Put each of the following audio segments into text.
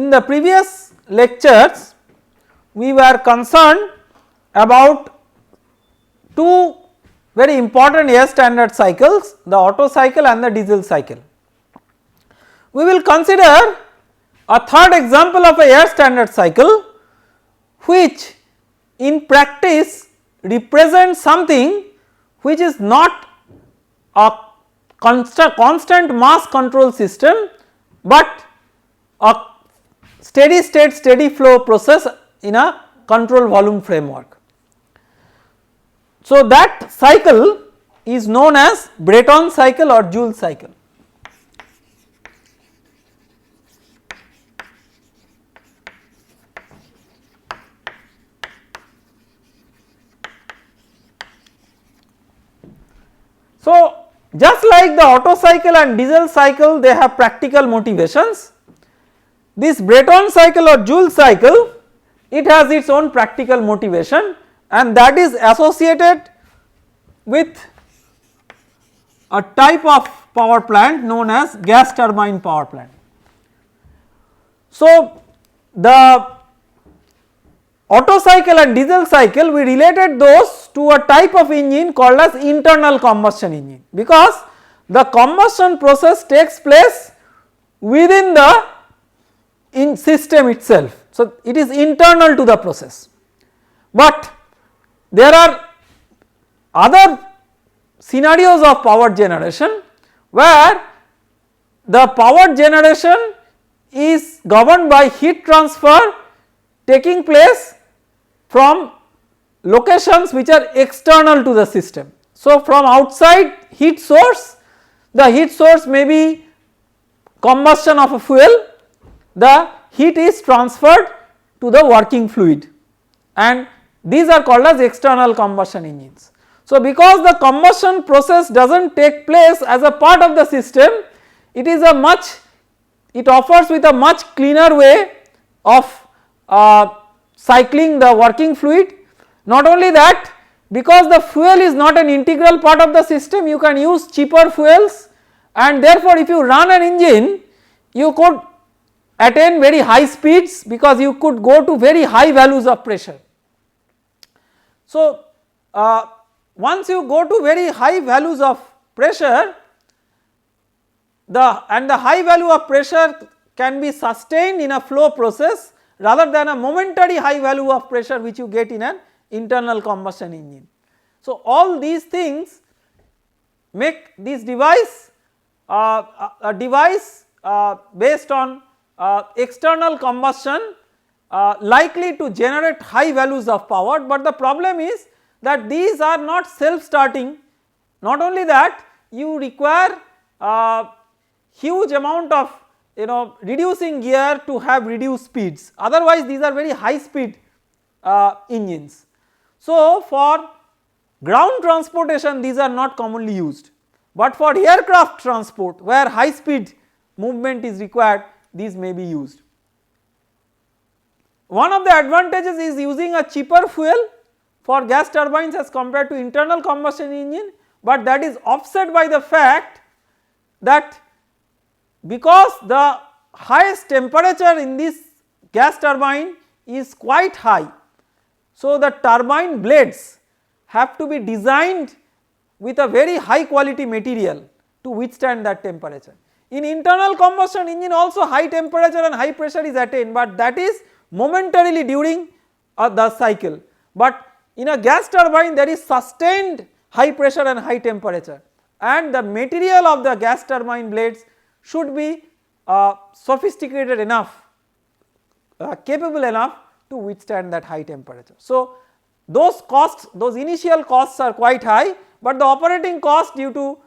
in the previous lectures we were concerned about two very important air standard cycles, the Otto cycle and the diesel cycle. We will consider a third example of a air standard cycle which in practice represents something which is not a constant mass control system, but a steady state steady flow process in a control volume framework. So, that cycle is known as Brayton cycle or Joule cycle. So, just like the Otto cycle and diesel cycle, they have practical motivations. This Brayton cycle or Joule cycle, it has its own practical motivation, and that is associated with a type of power plant known as gas turbine power plant. So, the Otto cycle and diesel cycle, we related those to a type of engine called as internal combustion engine, because the combustion process takes place within the system itself. So, it is internal to the process, but there are other scenarios of power generation where the power generation is governed by heat transfer taking place from locations which are external to the system. So, from outside heat source, the heat source may be combustion of a fuel, the heat is transferred to the working fluid, and these are called as external combustion engines. So, because the combustion process does not take place as a part of the system, it is a much, it offers with a much cleaner way of cycling the working fluid. Not only that, because the fuel is not an integral part of the system, you can use cheaper fuels, and therefore if you run an engine you could attain very high speeds because you could go to very high values of pressure. So, once you go to very high values of pressure, the high value of pressure can be sustained in a flow process rather than a momentary high value of pressure which you get in an internal combustion engine. So, all these things make this device a device based on external combustion likely to generate high values of power, but the problem is that these are not self starting. Not only that, you require huge amount of reducing gear to have reduced speeds, otherwise these are very high speed engines. So, for ground transportation these are not commonly used, but for aircraft transport where high speed movement is required, these may be used. One of the advantages is using a cheaper fuel for gas turbines as compared to internal combustion engine, but that is offset by the fact that because the highest temperature in this gas turbine is quite high, so the turbine blades have to be designed with a very high quality material to withstand that temperature. In internal combustion engine also high temperature and high pressure is attained, but that is momentarily during the cycle, but in a gas turbine there is sustained high pressure and high temperature, and the material of the gas turbine blades should be sophisticated enough, capable enough to withstand that high temperature. So, those costs, those initial costs are quite high, but the operating cost due to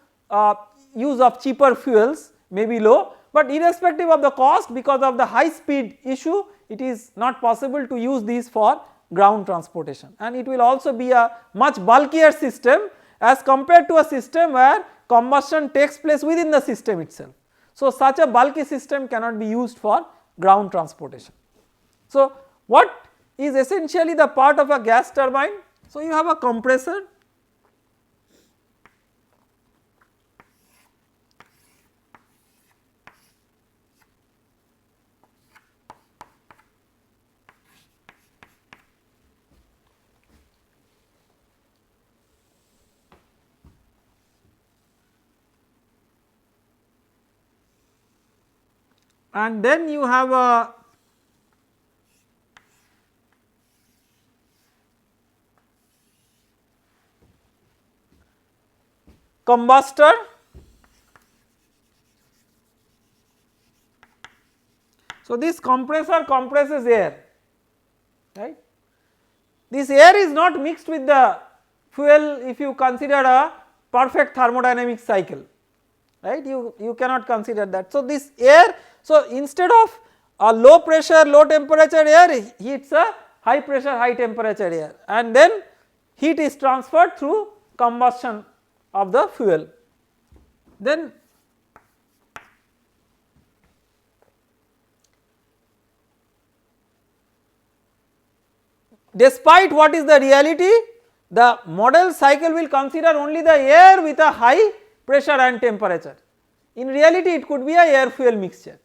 use of cheaper fuels may be low, but irrespective of the cost, because of the high speed issue, it is not possible to use these for ground transportation, and it will also be a much bulkier system as compared to a system where combustion takes place within the system itself. So, such a bulky system cannot be used for ground transportation. So, what is essentially the part of a gas turbine? So, you have a compressor, and then you have a combustor. So, this compressor compresses air, right. This air is not mixed with the fuel if you consider a perfect thermodynamic cycle, right, you cannot consider that. So, this air, so instead of a low pressure low temperature air heats a high pressure high temperature air, and then heat is transferred through combustion of the fuel. Then despite what is the reality, the model cycle will consider only the air with a high pressure and temperature. In reality it could be a air fuel mixture.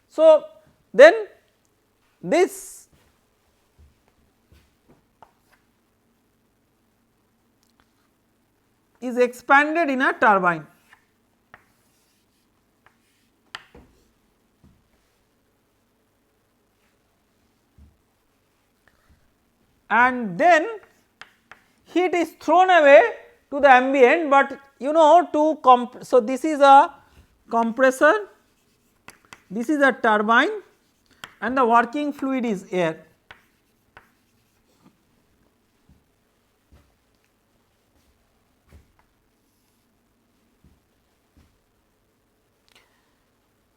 So, then this is expanded in a turbine. And then heat is thrown away to the ambient, but you know to so this is a compressor, this is a turbine, and the working fluid is air.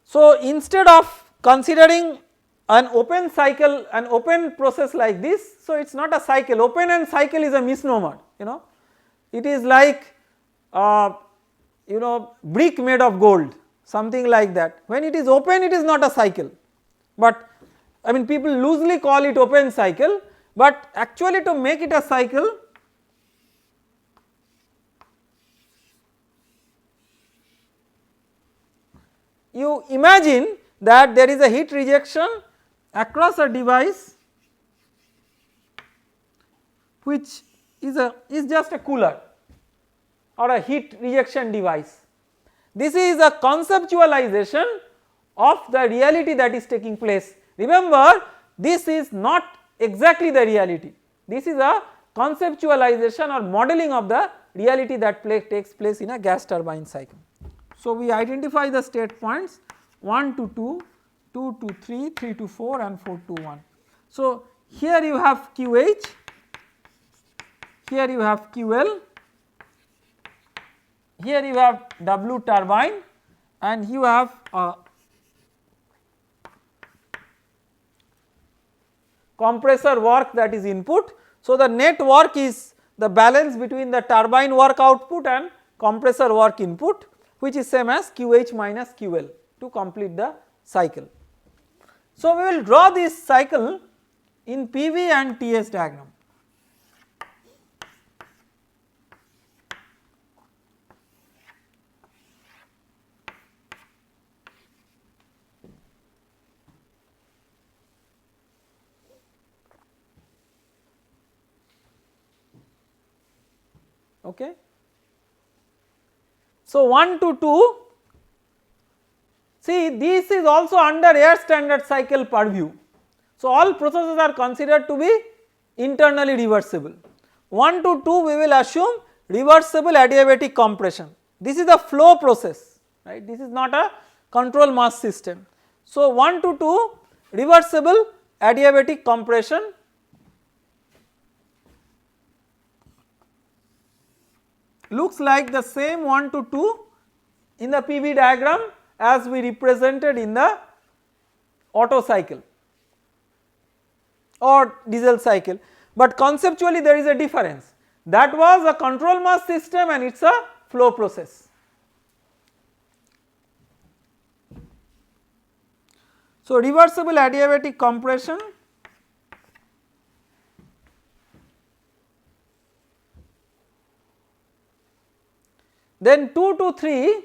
So, instead of considering an open cycle, an open process like this, so it is not a cycle, open and cycle is a misnomer, you know, it is like you know brick made of gold, something like that. When it is open it is not a cycle, but I mean people loosely call it open cycle, but actually to make it a cycle you imagine that there is a heat rejection across a device which is just a cooler or a heat rejection device. This is a conceptualization of the reality that is taking place. Remember, this is not exactly the reality, this is a conceptualization or modeling of the reality that takes place in a gas turbine cycle. So, we identify the state points 1 to 2, 2 to 3, 3 to 4 and 4 to 1. So, here you have QH, here you have QL, here you have W turbine, and you have a compressor work that is input. So, the net work is the balance between the turbine work output and compressor work input, which is same as QH minus QL to complete the cycle. So, we will draw this cycle in PV and TS diagram. Okay. So, 1 to 2, see this is also under air standard cycle purview. So, all processes are considered to be internally reversible. 1 to 2 we will assume reversible adiabatic compression. This is a flow process, right, this is not a control mass system. So, 1 to 2 reversible adiabatic compression, looks like the same 1 to 2 in the PV diagram as we represented in the Otto cycle or diesel cycle, but conceptually there is a difference. That was a control mass system and it is a flow process. So, reversible adiabatic compression, then 2 to 3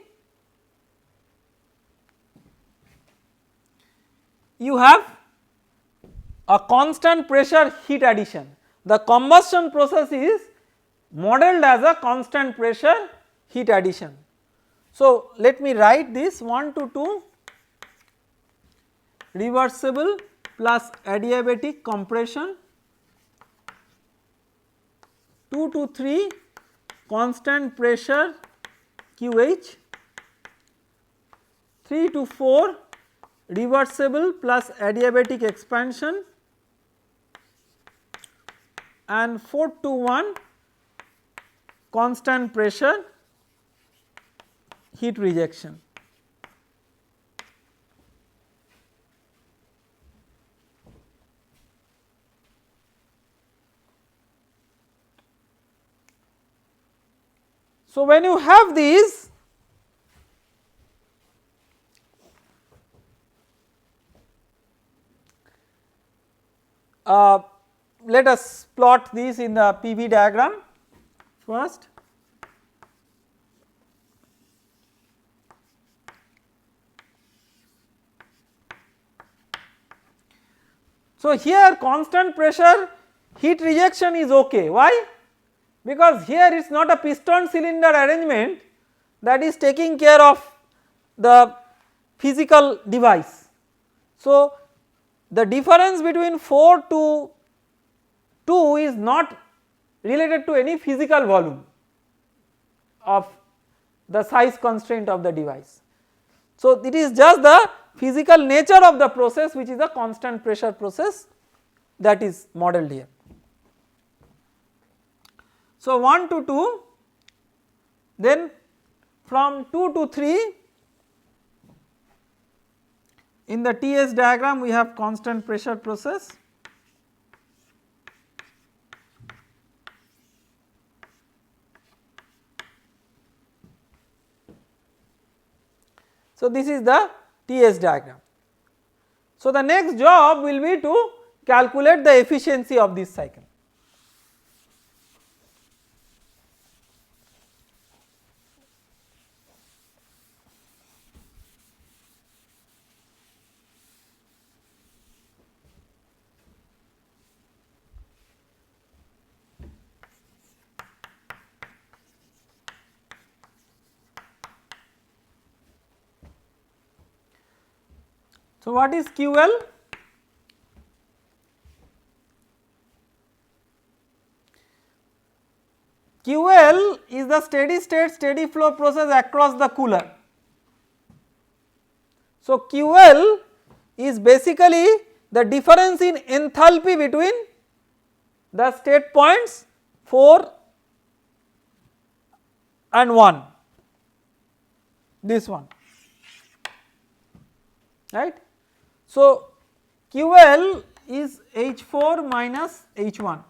you have a constant pressure heat addition. The combustion process is modeled as a constant pressure heat addition. So, let me write this 1 to 2 reversible plus adiabatic compression, 2 to 3 constant pressure QH, 3 to 4 reversible plus adiabatic expansion, and 4 to 1 constant pressure heat rejection. So, when you have these, let us plot these in the PV diagram first. So, here constant pressure heat rejection is okay. Why? Because here it is not a piston cylinder arrangement that is taking care of the physical device. So, the difference between 4 to 2 is not related to any physical volume of the size constraint of the device. So, it is just the physical nature of the process which is a constant pressure process that is modeled here. So, 1 to 2, then from 2 to 3 in the TS diagram we have constant pressure process. So, this is the TS diagram. So, the next job will be to calculate the efficiency of this cycle. So, what is QL? QL is the steady state steady flow process across the cooler. So, QL is basically the difference in enthalpy between the state points 4 and 1, this one, right. So, QL is H4 minus H1.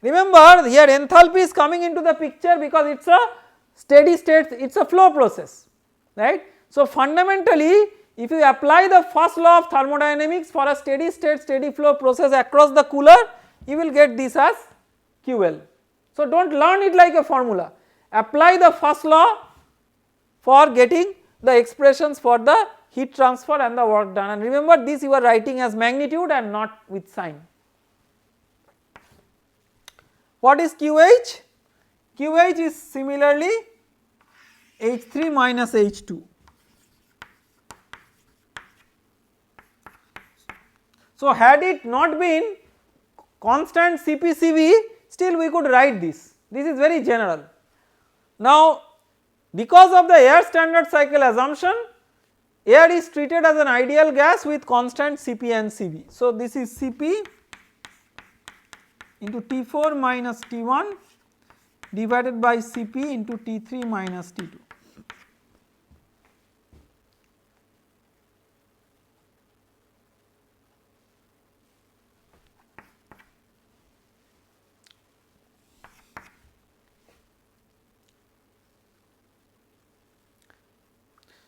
Remember here enthalpy is coming into the picture because it is a steady state, it is a flow process, right. So, fundamentally if you apply the first law of thermodynamics for a steady state steady flow process across the cooler, you will get this as QL. So, do not learn it like a formula, apply the first law for getting the expressions for the heat transfer and the work done, and remember this you are writing as magnitude and not with sign. What is QH? QH is similarly H3 minus H2. So, had it not been constant CPCV, still we could write this is very general. Now, because of the air standard cycle assumption, air is treated as an ideal gas with constant Cp and Cv. So, this is Cp into T4 minus T1 divided by Cp into T3 minus T2.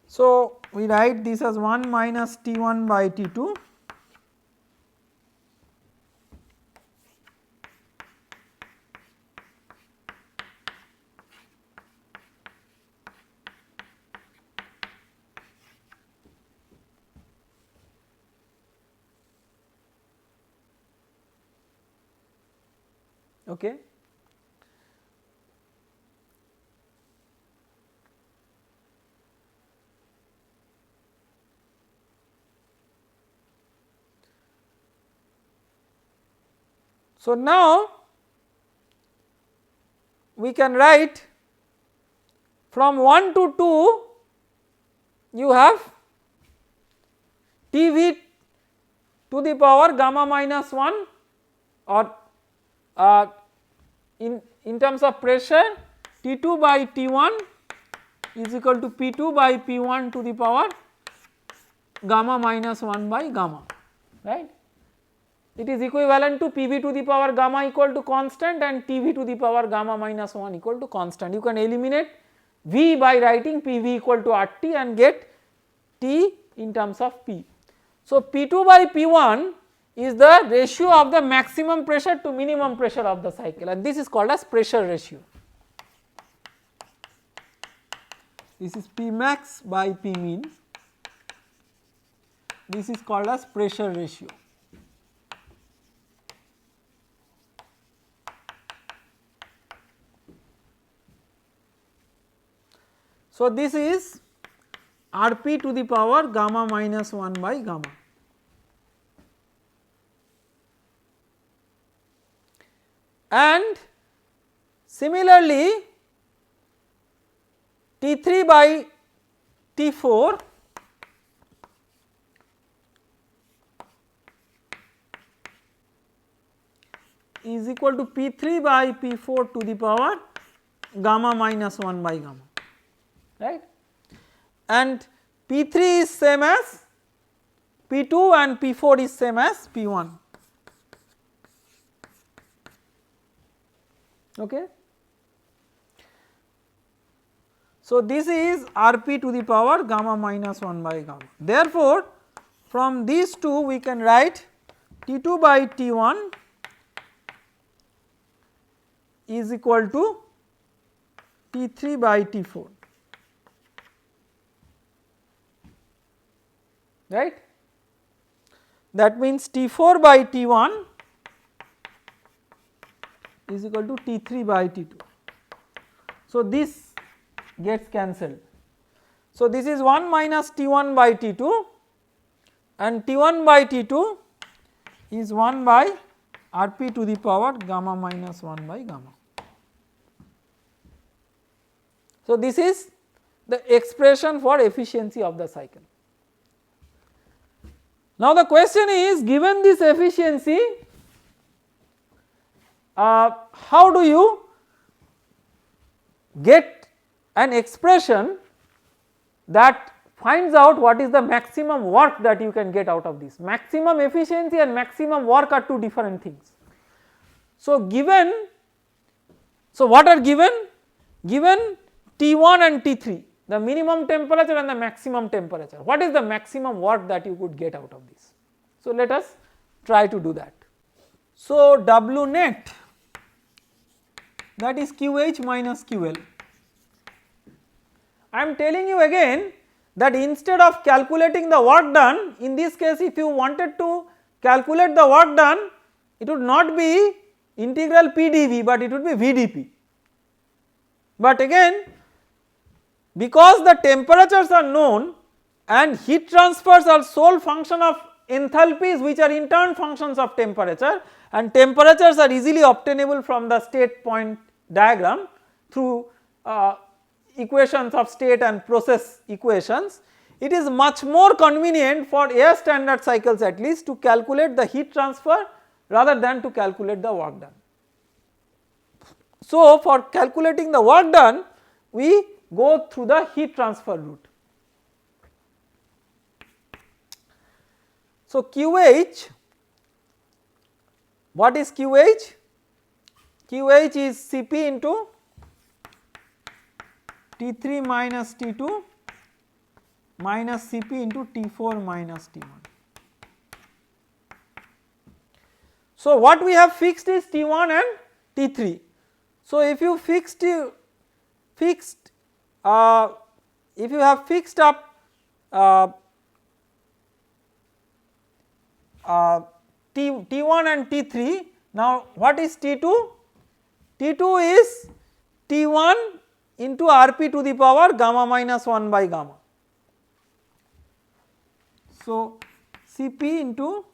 So, we write this as 1 minus T1 by T2 . Okay. So, now we can write from 1 to 2 you have Tv to the power gamma minus 1, or in terms of pressure T2 by T1 is equal to P2 by P1 to the power gamma minus 1 by gamma, right. It is equivalent to Pv to the power gamma equal to constant and Tv to the power gamma minus 1 equal to constant. You can eliminate V by writing Pv equal to RT and get T in terms of P. So, P2 by P1 is the ratio of the maximum pressure to minimum pressure of the cycle, and this is called as pressure ratio. This is P max by P min, this is called as pressure ratio. So, this is Rp to the power gamma minus 1 by gamma. And similarly T3 by T4 is equal to P3 by P4 to the power gamma minus 1 by gamma, right, and P3 is same as P2 and P4 is same as P1. Okay. So, this is Rp to the power gamma minus 1 by gamma. Therefore, from these two we can write T2 by T1 is equal to T3 by T4, right. That means T4 by T1 is equal to T3 by T2. So, this gets cancelled. So, this is 1 minus T1 by T2 and T1 by T2 is 1 by Rp to the power gamma minus 1 by gamma. So, this is the expression for efficiency of the cycle. Now, the question is, given this efficiency, how do you get an expression that finds out what is the maximum work that you can get out of this? Maximum efficiency and maximum work are two different things. So, what are given? Given T1 and T3, the minimum temperature and the maximum temperature. What is the maximum work that you could get out of this? So, let us try to do that. So, W net, that is QH minus QL. I am telling you again that instead of calculating the work done, in this case if you wanted to calculate the work done, it would not be integral PdV, but it would be VdP. But again, because the temperatures are known and heat transfers are sole function of enthalpies which are in turn functions of temperature, and temperatures are easily obtainable from the state point diagram through equations of state and process equations, it is much more convenient for air standard cycles at least to calculate the heat transfer rather than to calculate the work done. So, for calculating the work done, we go through the heat transfer route. So, QH, what is QH? QH is Cp into T3 minus T2 minus Cp into T4 minus T1. So, what we have fixed is T1 and T3. So, if you if you have fixed up T1 and T3, now what is T2? T2 is T1 into Rp to the power gamma minus 1 by gamma. So, Cp into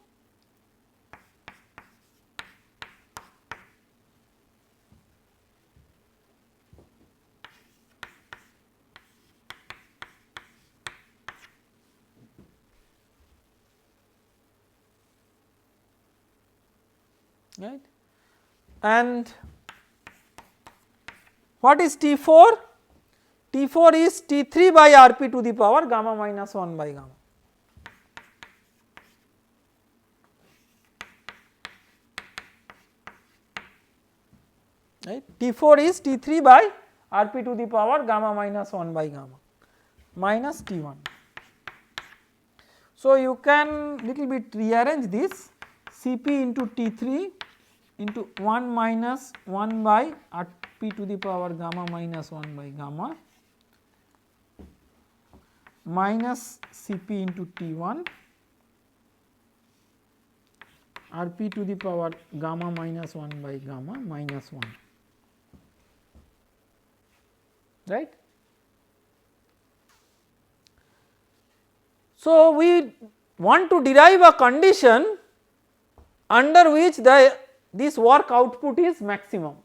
right. And what is T4? T4 is T3 by Rp to the power gamma minus 1 by gamma. Right. T4 is T3 by Rp to the power gamma minus 1 by gamma minus T1. So, you can little bit rearrange this Cp into T3 into 1 minus 1 by Rp to the power gamma minus 1 by gamma minus Cp into T1 Rp to the power gamma minus 1 by gamma minus 1, right. So, we want to derive a condition under which this work output is maximum.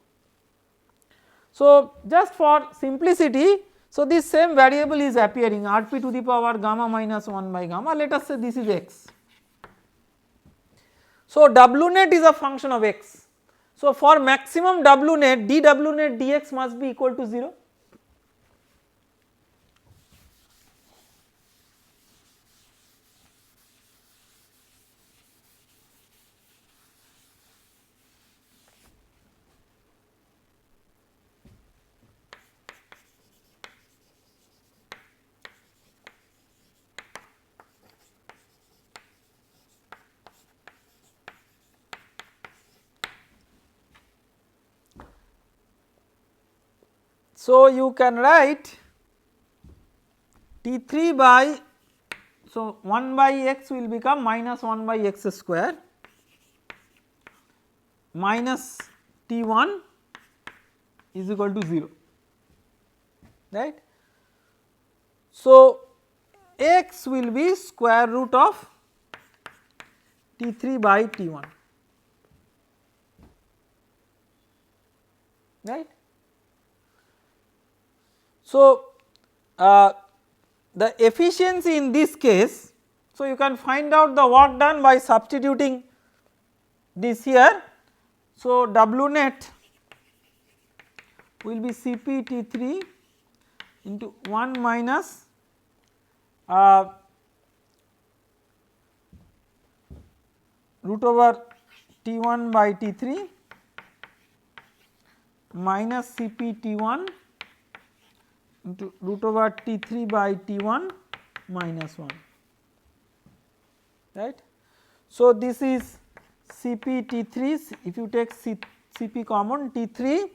So, just for simplicity, so this same variable is appearing Rp to the power gamma minus 1 by gamma, let us say this is x. So, W net is a function of x. So, for maximum W net dW net dx must be equal to 0. So, you can write T3 by, so 1 by x will become minus 1 by x square minus T1 is equal to 0, right. So, x will be square root of T3 by T1, right. So, the efficiency in this case, so you can find out the work done by substituting this here. So, W net will be Cp T3 into 1 minus root over T1 by T3 minus Cp T1 into root over T3 by T1 minus 1, right. So, this is Cp T3, if you take Cp common, T3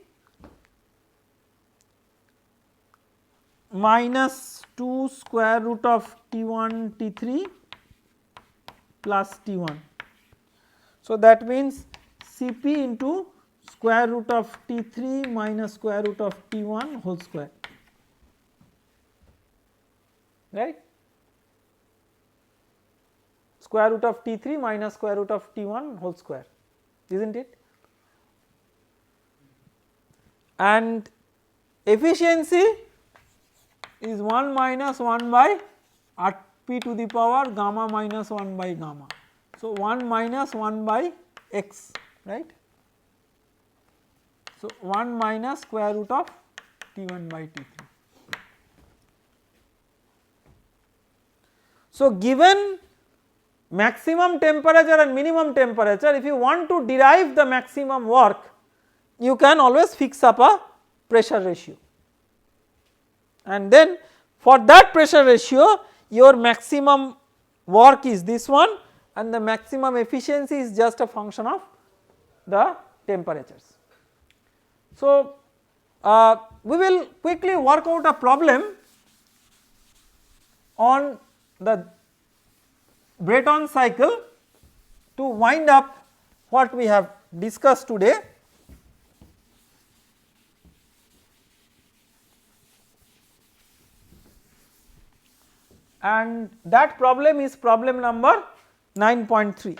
minus 2 square root of T1 T3 plus T1. So, that means Cp into square root of T3 minus square root of T1 whole square, right, square root of T3 minus square root of T1 whole square, is not it. And efficiency is 1 minus 1 by Rp to the power gamma minus 1 by gamma. So, 1 minus 1 by x, right. So, 1 minus square root of T1 by T3. So, given maximum temperature and minimum temperature, if you want to derive the maximum work, you can always fix up a pressure ratio, and then for that pressure ratio your maximum work is this one and the maximum efficiency is just a function of the temperatures. So, we will quickly work out a problem on the Brayton cycle to wind up what we have discussed today. And that problem is problem number 9.3.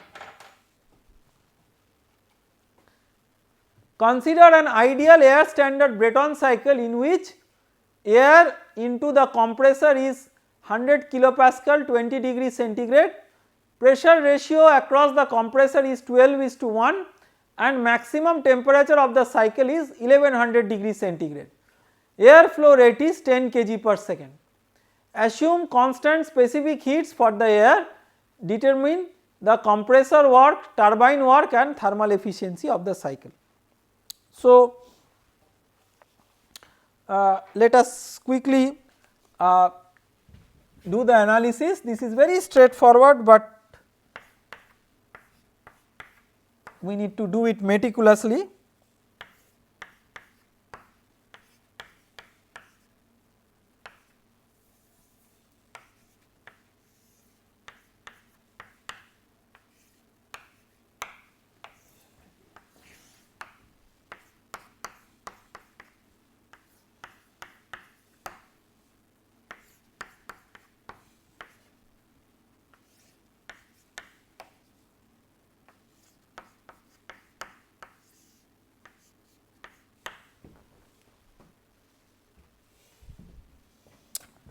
Consider an ideal air standard Brayton cycle in which air into the compressor is 100 kilopascal 20 degree centigrade, pressure ratio across the compressor is 12:1 and maximum temperature of the cycle is 1100 degrees centigrade. Air flow rate is 10 kg per second. Assume constant specific heats for the air, determine the compressor work, turbine work and thermal efficiency of the cycle. So, let us quickly do the analysis. This is very straightforward, but we need to do it meticulously.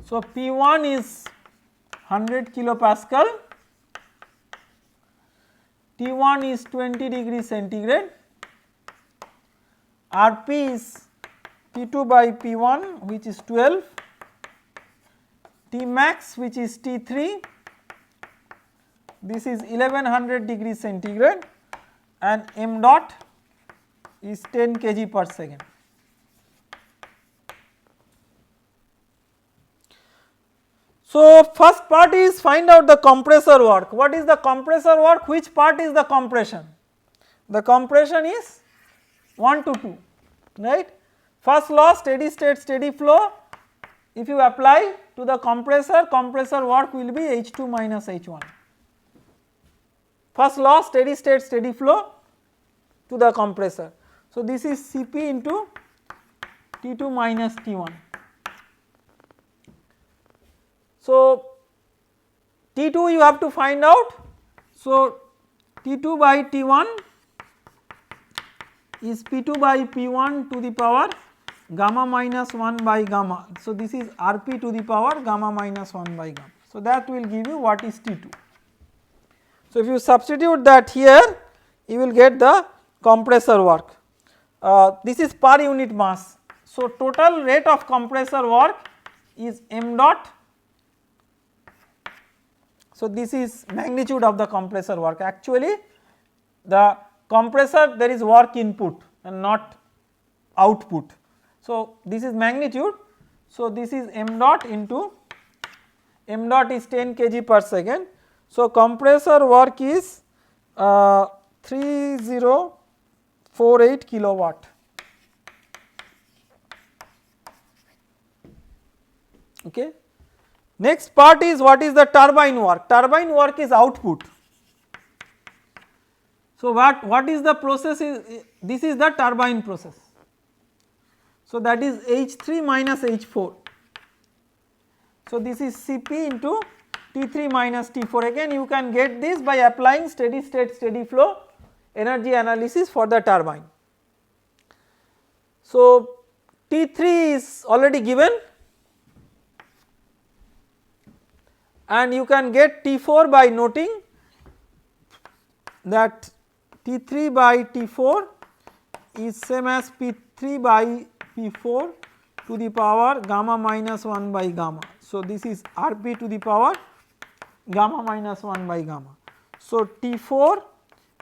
So, P1 is 100 kilopascal, T1 is 20 degrees centigrade, Rp is P2 by P1 which is 12, T max which is T3, this is 1100 degrees centigrade and m dot is 10 kg per second. So, first part is find out the compressor work. What is the compressor work? Which part is the compression? The compression is 1 to 2, right. First law, steady state steady flow, if you apply to the compressor, compressor work will be H2 minus H1. First law, steady state steady flow to the compressor. So, this is Cp into T2 minus T1. So, T2 you have to find out. So, T2 by T1 is P2 by P1 to the power gamma minus 1 by gamma. So, this is Rp to the power gamma minus 1 by gamma. So, that will give you what is T2. So, if you substitute that here, you will get the compressor work. This is per unit mass. So, total rate of compressor work is m dot. So, this is magnitude of the compressor work. Actually, the compressor there is work input and not output. So, this is magnitude. So, this is m dot into m dot is 10 kg per second. So, compressor work is 3048 kilowatt. Okay. Next part is what is the turbine work. Turbine work is output. So, what is the process is, this is the turbine process. So, that is H3 minus H4. So, this is Cp into T3 minus T4. Again you can get this by applying steady state steady flow energy analysis for the turbine. So, T3 is already given and you can get T4 by noting that T3 by T4 is same as P3 by P4 to the power gamma minus 1 by gamma. So, this is Rp to the power gamma minus 1 by gamma. So, T4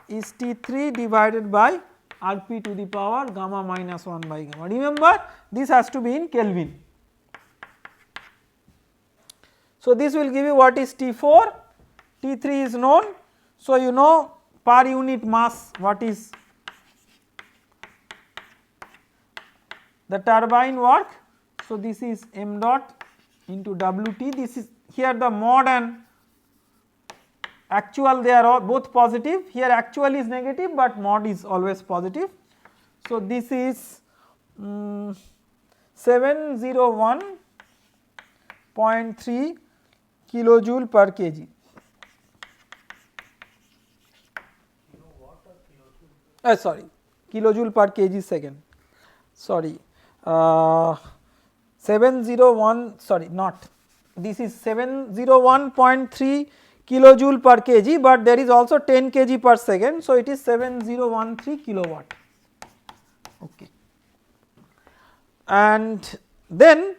is T3 divided by Rp to the power gamma minus 1 by gamma. Remember, this has to be in Kelvin. So, this will give you what is T4, T3 is known. So, you know per unit mass what is the turbine work. So, this is m dot into Wt. This is here the mod and actual, they are all both positive. Here actual is negative, but mod is always positive. So, this is 701.3 kilojoule per kg. Sorry, kilojoule per kg second. Sorry, 701. Sorry, not. This is 701.3 kilojoule per kg, but there is also 10 kg per second. So, it is 7013 kilowatt. Okay. And then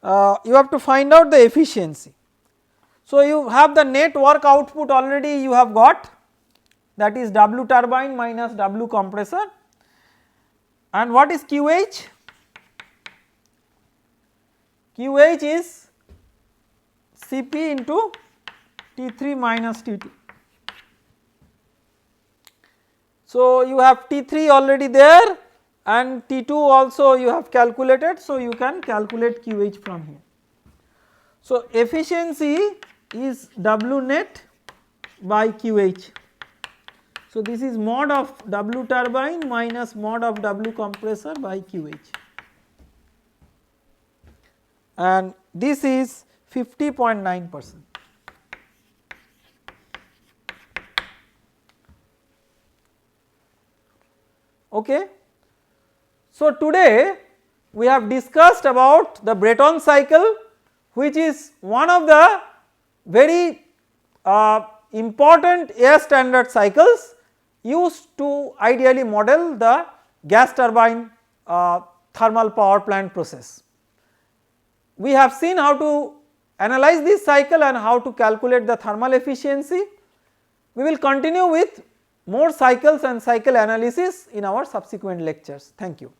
you have to find out the efficiency. So, you have the net work output already you have got, that is W turbine minus W compressor, and what is QH? QH is Cp into T3 minus T2. So, you have T3 already there and T2 also you have calculated. So, you can calculate QH from here. So, efficiency is W net by QH. So, this is mod of W turbine minus mod of W compressor by QH, and this is 50.9%. Okay. So, today we have discussed about the Brayton cycle, which is one of the very important air standard cycles used to ideally model the gas turbine thermal power plant process. We have seen how to analyze this cycle and how to calculate the thermal efficiency. We will continue with more cycles and cycle analysis in our subsequent lectures. Thank you.